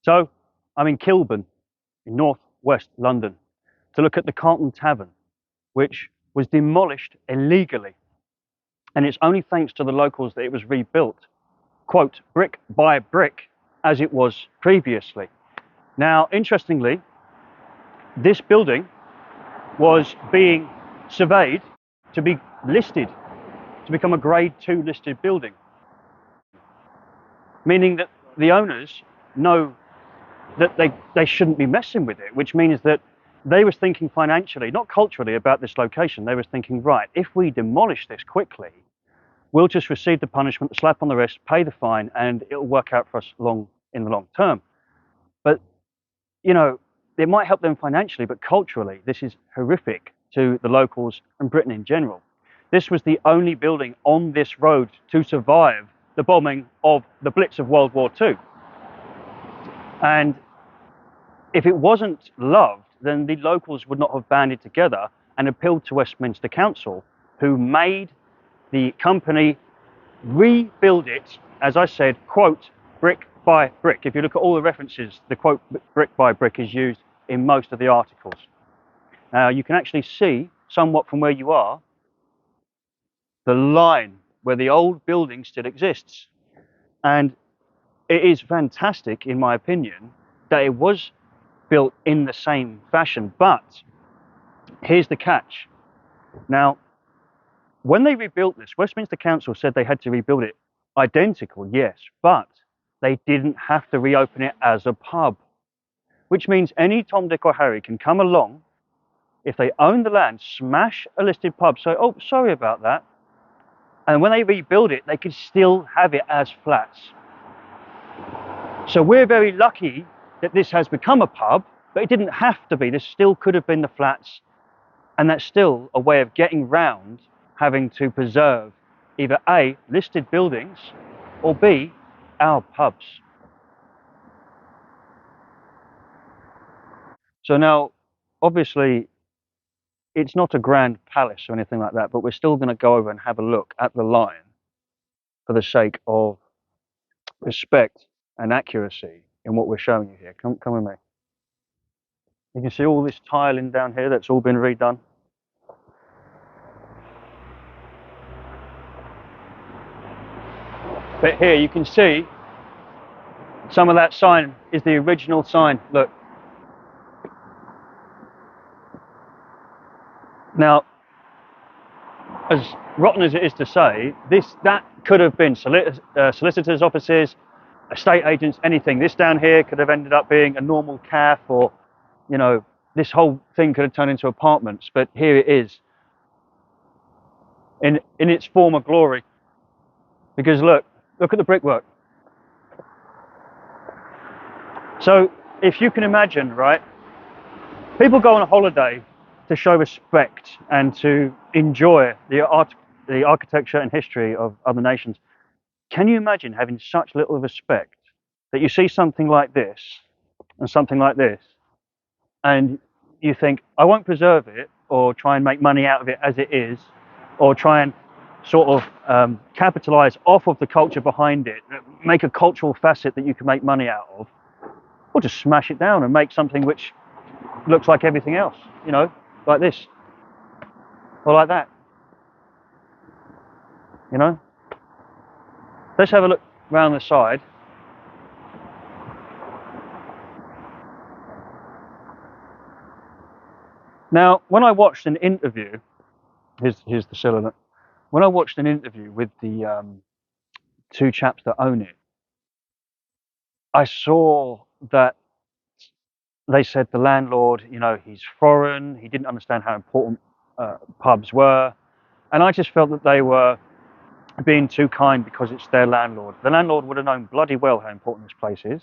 So I'm in Kilburn, in northwest London, to look at the Carlton Tavern, which was demolished illegally. And it's only thanks to the locals that it was rebuilt, quote, brick by brick, as it was previously. Now, interestingly, this building was being surveyed to be listed, to become a grade 2 listed building, meaning that the owners know that they shouldn't be messing with it, which means that they was thinking financially, not culturally, about this location. They was thinking, right, if we demolish this quickly, we'll just receive the punishment, the slap on the wrist, pay the fine, and it'll work out for us in the long term. But, you know, it might help them financially, but culturally, this is horrific to the locals and Britain in general. This was the only building on this road to survive the bombing of the Blitz of World War II. And if it wasn't loved, then the locals would not have banded together and appealed to Westminster Council, who made the company rebuild it, as I said, quote, brick by brick. If you look at all the references, the quote, brick by brick is used in most of the articles. Now, you can actually see, somewhat from where you are, the line where the old building still exists. And it is fantastic, in my opinion, that it was built in the same fashion. But here's the catch. Now, when they rebuilt this, Westminster Council said they had to rebuild it identical, yes, but they didn't have to reopen it as a pub, which means any Tom, Dick or Harry can come along, if they own the land, smash a listed pub, say, oh, sorry about that. And when they rebuild it, they could still have it as flats. So we're very lucky that this has become a pub, but it didn't have to be. This still could have been the flats. And that's still a way of getting round having to preserve either A, listed buildings, or B, our pubs. So now, obviously, it's not a grand palace or anything like that, but we're still going to go over and have a look at the line for the sake of respect and accuracy in what we're showing you here. Come with me. You can see all this tiling down here that's all been redone. But here you can see some of that sign is the original sign. Look. Now, as rotten as it is to say, that could have been solicitors' offices, estate agents, anything. This down here could have ended up being a normal cafe, or, you know, this whole thing could have turned into apartments. But here it is in its former glory. Because look at the brickwork. So if you can imagine, right, people go on a holiday to show respect and to enjoy the architecture and history of other nations. Can you imagine having such little respect that you see something like this and something like this, and you think, I won't preserve it or try and make money out of it as it is, or try and sort of capitalize off of the culture behind it, make a cultural facet that you can make money out of, or just smash it down and make something which looks like everything else, you know, like this, or like that, you know? Let's have a look round the side. Now, when I watched an interview, here's the cylinder. When I watched an interview with the two chaps that own it, I saw that they said the landlord, you know, he's foreign, he didn't understand how important pubs were, and I just felt that they were being too kind because it's their landlord. The landlord would have known bloody well how important this place is,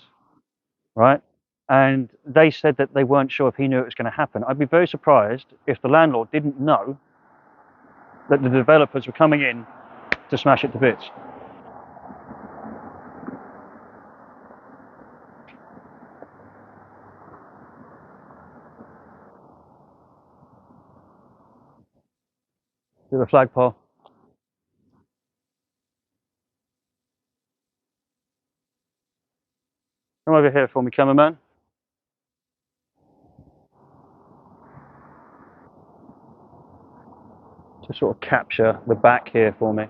right? And they said that they weren't sure if he knew it was going to happen. I'd be very surprised if the landlord didn't know that the developers were coming in to smash it to bits. To the flagpole. Come over here for me, cameraman. To sort of capture the back here for me.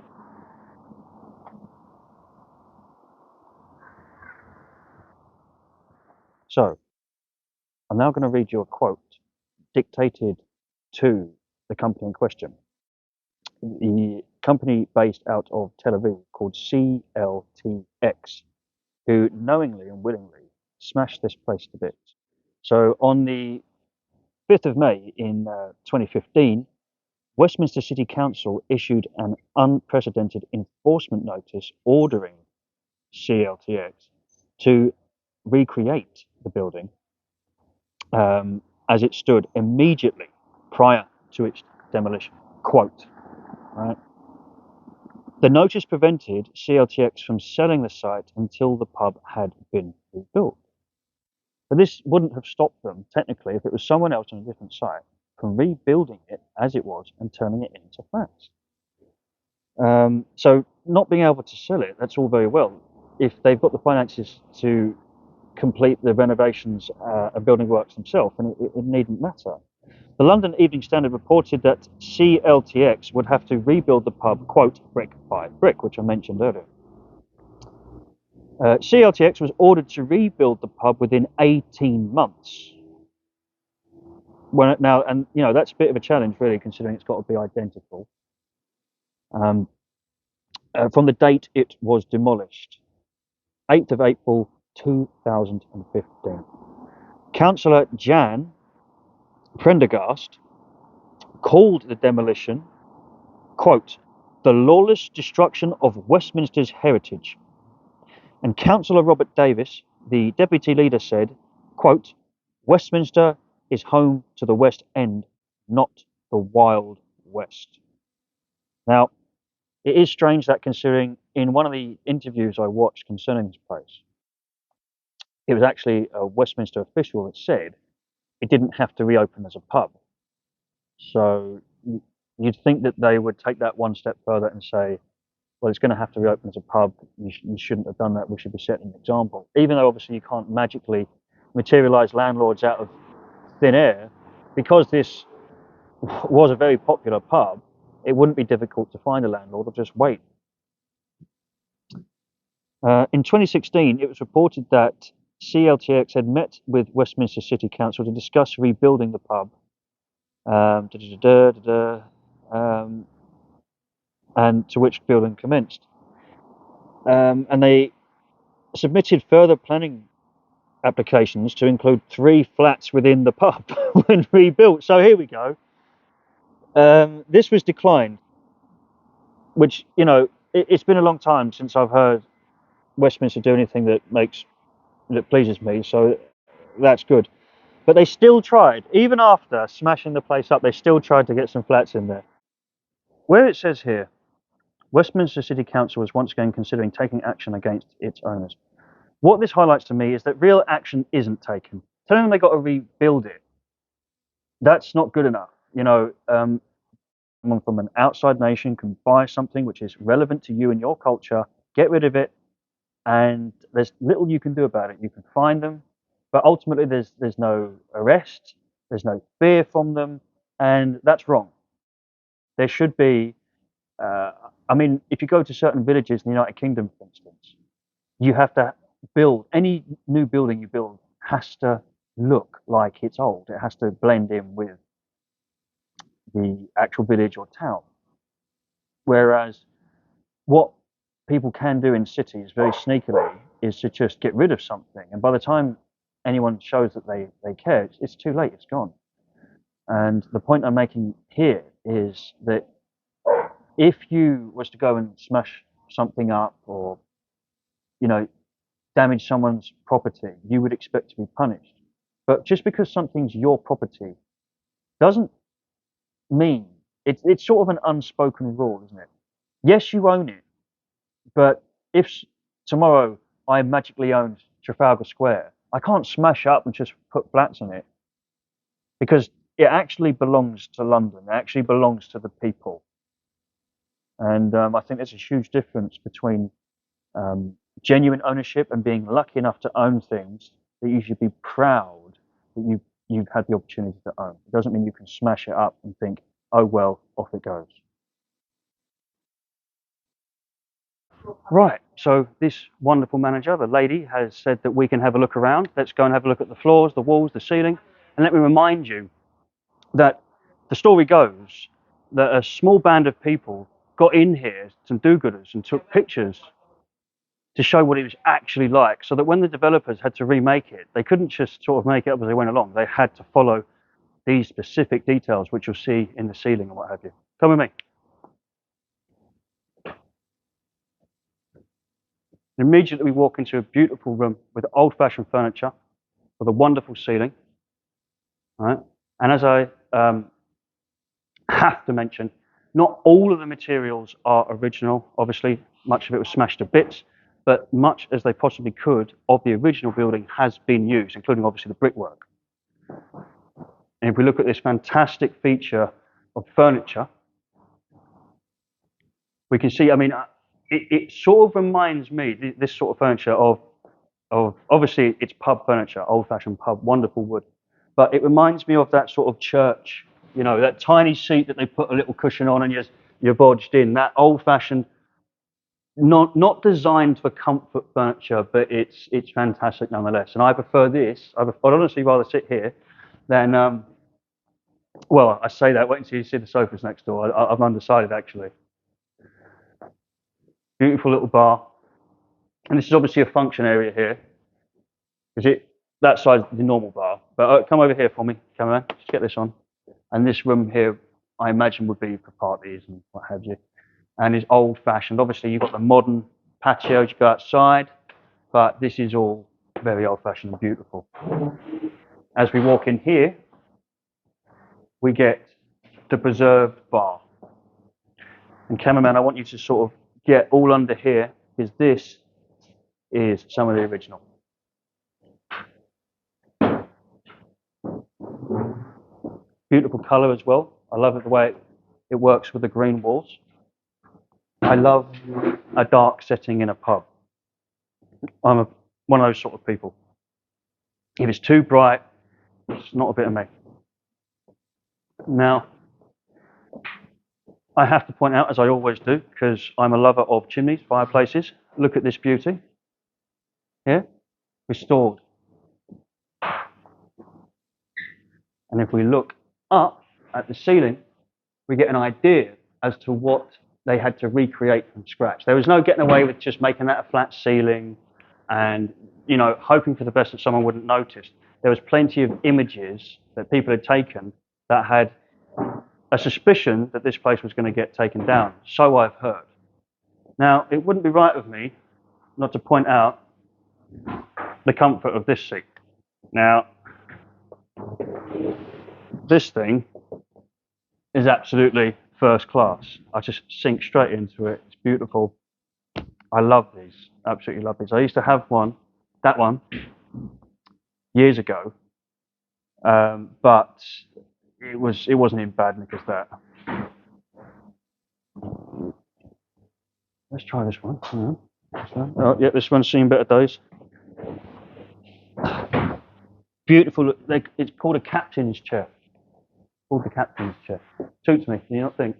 So, I'm now going to read you a quote dictated to the company in question. The company based out of Tel Aviv called CLTX, who knowingly and willingly smashed this place to bits. So on the 5th of May in 2015, Westminster City Council issued an unprecedented enforcement notice ordering CLTX to recreate the building as it stood immediately prior to its demolition. Quote, right? The notice prevented CLTX from selling the site until the pub had been rebuilt. But this wouldn't have stopped them, technically, if it was someone else on a different site, from rebuilding it as it was and turning it into flats. So not being able to sell it, that's all very well. If they've got the finances to complete the renovations and building works themselves, and it needn't matter. The London Evening Standard reported that CLTX would have to rebuild the pub, quote, brick by brick, which I mentioned earlier. CLTX was ordered to rebuild the pub within 18 months. Now, and you know, that's a bit of a challenge, really, considering it's got to be identical. From the date it was demolished, 8th of April 2015. Councillor Jan Prendergast called the demolition, quote, the lawless destruction of Westminster's heritage. And Councillor Robert Davis, the deputy leader, said, quote, Westminster is home to the West End, not the Wild West. Now, it is strange that, considering in one of the interviews I watched concerning this place, it was actually a Westminster official that said it didn't have to reopen as a pub. So you'd think that they would take that one step further and say, well, it's going to have to reopen as a pub. You shouldn't have done that. We should be setting an example. Even though obviously you can't magically materialize landlords out of thin air, because this was a very popular pub, it wouldn't be difficult to find a landlord or just wait. In 2016, it was reported that CLTX had met with Westminster City Council to discuss rebuilding the pub, and to which building commenced. And they submitted further planning applications to include 3 flats within the pub when rebuilt. So here we go. This was declined, which, you know, it's been a long time since I've heard Westminster do anything that pleases me, so that's good. But they still tried, even after smashing the place up, they still tried to get some flats in there. Where it says here, Westminster City Council is once again considering taking action against its owners. What this highlights to me is that real action isn't taken. Telling them they got to rebuild it, that's not good enough. You know, someone from an outside nation can buy something which is relevant to you and your culture, get rid of it, and there's little you can do about it. You can fine them, but ultimately there's no arrest, there's no fear from them, and that's wrong. There should be, I mean, if you go to certain villages in the United Kingdom, for instance, you have to build, any new building you build has to look like it's old. It has to blend in with the actual village or town. Whereas what people can do in cities very sneakily is to just get rid of something, and by the time anyone shows that they care, it's too late, it's gone. And the point I'm making here is that if you was to go and smash something up, or, you know, damage someone's property, you would expect to be punished. But just because something's your property doesn't mean, it's sort of an unspoken rule, isn't it? Yes, you own it, but if tomorrow I magically own Trafalgar Square, I can't smash up and just put flats on it, because it actually belongs to London. It actually belongs to the people. And I think there's a huge difference between genuine ownership and being lucky enough to own things that you should be proud that you've had the opportunity to own. It doesn't mean you can smash it up and think, oh well, off it goes. Right, so this wonderful manager, the lady, has said that we can have a look around. Let's go and have a look at the floors, the walls, the ceiling. And let me remind you that the story goes that a small band of people got in here, some do-gooders, and took pictures to show what it was actually like, so that when the developers had to remake it, they couldn't just sort of make it up as they went along. They had to follow these specific details, which you'll see in the ceiling and what have you. Come with me. Immediately we walk into a beautiful room with old-fashioned furniture, with a wonderful ceiling. Right? And as I have to mention, not all of the materials are original. Obviously, much of it was smashed to bits, but much as they possibly could of the original building has been used, including obviously the brickwork. And if we look at this fantastic feature of furniture, we can see, I mean, it sort of reminds me, this sort of furniture, of obviously it's pub furniture, old-fashioned pub, wonderful wood, but it reminds me of that sort of church, you know, that tiny seat that they put a little cushion on and you're bodged in, that old-fashioned, not designed for comfort furniture, but it's fantastic nonetheless. And I prefer this. I'd honestly rather sit here than, well, I say that, wait until you see the sofas next door. I'm undecided, actually. Beautiful little bar. And this is obviously a function area here, because that side's the normal bar. But come over here for me, cameraman, just get this on. And this room here, I imagine, would be for parties and what have you. And is old-fashioned. Obviously, you've got the modern patios, you go outside, but this is all very old-fashioned and beautiful. As we walk in here, we get the preserved bar. And cameraman, I want you to sort of get all under here, because this is some of the original. Beautiful color as well. I love it the way it works with the green walls. I love a dark setting in a pub. I'm one of those sort of people. If it's too bright, it's not a bit of me. Now, I have to point out, as I always do, because I'm a lover of chimneys, fireplaces, look at this beauty. Here, restored. And if we look up at the ceiling, we get an idea as to what they had to recreate from scratch. There was no getting away with just making that a flat ceiling and, you know, hoping for the best that someone wouldn't notice. There was plenty of images that people had taken that had a suspicion that this place was going to get taken down. So I've heard. Now, it wouldn't be right of me not to point out the comfort of this seat. Now, this thing is absolutely first class. I just sink straight into it. It's beautiful. I love these. Absolutely love these. I used to have one, that one, years ago, but it wasn't in bad nick as that. Let's try this one. Oh, yeah, this one's seen better days. Beautiful. It's called a captain's chair. Called the captain's chair. Suits me. Do you not think?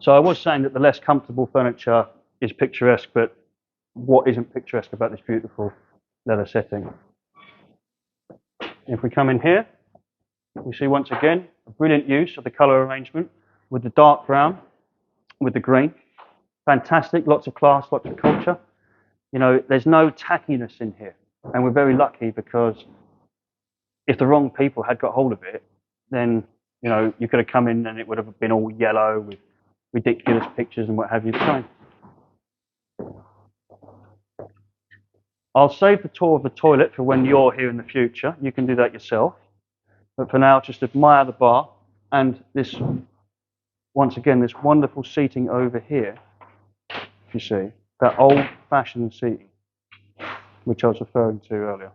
So I was saying that the less comfortable furniture is picturesque, but what isn't picturesque about this beautiful leather setting? If we come in here, we see once again a brilliant use of the colour arrangement with the dark brown, with the green. Fantastic, lots of class, lots of culture. You know, there's no tackiness in here. And we're very lucky, because if the wrong people had got hold of it, then, you know, you could have come in and it would have been all yellow with ridiculous pictures and what have you. I'll save the tour of the toilet for when you're here in the future. You can do that yourself. But for now, just admire the bar and this, once again, this wonderful seating over here. If you see, that old-fashioned seating, which I was referring to earlier.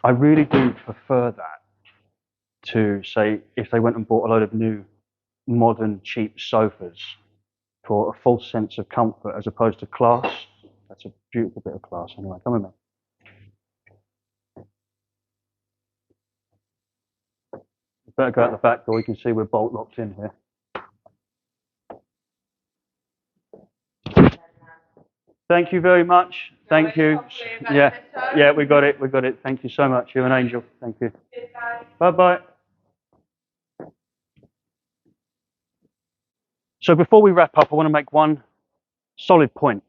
I really do prefer that to say if they went and bought a load of new, modern, cheap sofas for a false sense of comfort as opposed to class. That's a beautiful bit of class. Anyway, come with me. Better go out the back door. You can see we're bolt locked in here. Thank you very much. Thank you. Yeah, we got it. We got it. Thank you so much. You're an angel. Thank you. Bye-bye. So before we wrap up, I want to make one solid point,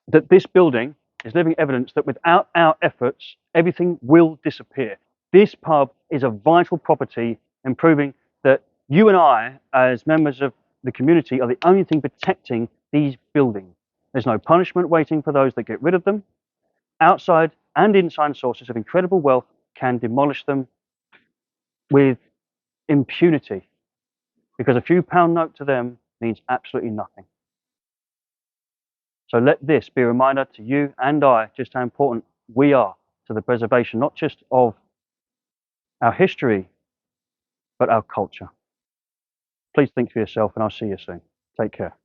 that this building is living evidence that without our efforts, everything will disappear. This pub is a vital property in proving that you and I, as members of the community, are the only thing protecting these buildings. There's no punishment waiting for those that get rid of them. Outside and inside sources of incredible wealth can demolish them with impunity, because a few pound note to them means absolutely nothing. So let this be a reminder to you and I just how important we are to the preservation, not just of our history, but our culture. Please think for yourself, and I'll see you soon. Take care.